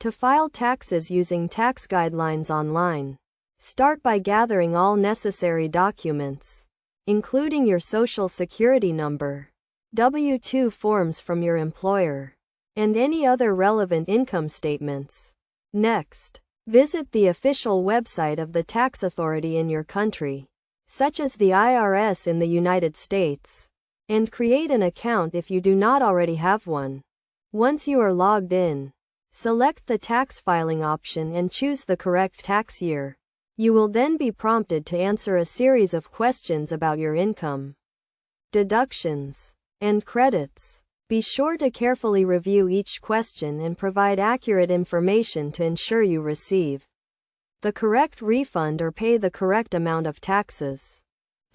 To file taxes using tax guidelines online, start by gathering all necessary documents, including your Social Security number, W-2 forms from your employer, and any other relevant income statements. Next, visit the official website of the tax authority in your country, such as the IRS in the United States, and create an account if you do not already have one. Once you are logged in, select the tax filing option and choose the correct tax year. You will then be prompted to answer a series of questions about your income, deductions, and credits. Be sure to carefully review each question and provide accurate information to ensure you receive the correct refund or pay the correct amount of taxes.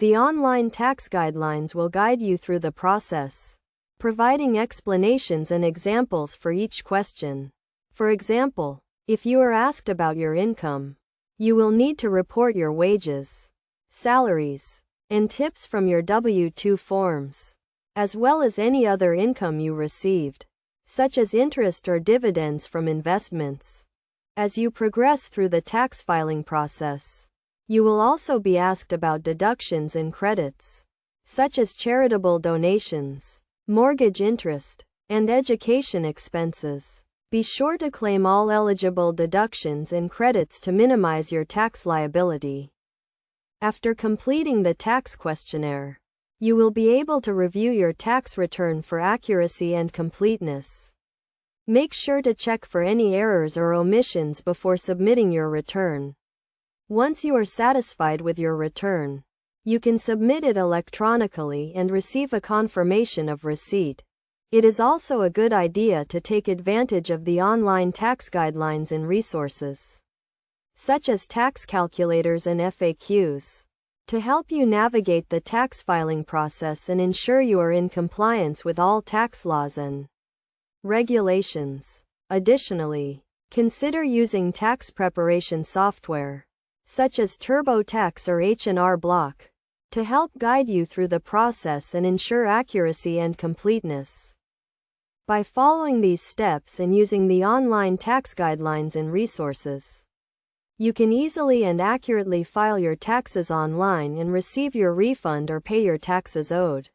The online tax guidelines will guide you through the process, providing explanations and examples for each question. For example, if you are asked about your income, you will need to report your wages, salaries, and tips from your W-2 forms, as well as any other income you received, such as interest or dividends from investments. As you progress through the tax filing process, you will also be asked about deductions and credits, such as charitable donations, mortgage interest, and education expenses. Be sure to claim all eligible deductions and credits to minimize your tax liability. After completing the tax questionnaire, you will be able to review your tax return for accuracy and completeness. Make sure to check for any errors or omissions before submitting your return. Once you are satisfied with your return, you can submit it electronically and receive a confirmation of receipt. It is also a good idea to take advantage of the online tax guidelines and resources, such as tax calculators and FAQs, to help you navigate the tax filing process and ensure you are in compliance with all tax laws and regulations. Additionally, consider using tax preparation software, such as TurboTax or H&R Block, to help guide you through the process and ensure accuracy and completeness. By following these steps and using the online tax guidelines and resources, you can easily and accurately file your taxes online and receive your refund or pay your taxes owed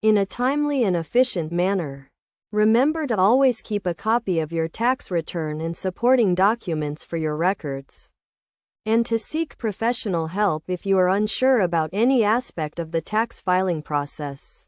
in a timely and efficient manner. Remember to always keep a copy of your tax return and supporting documents for your records, and to seek professional help if you are unsure about any aspect of the tax filing process.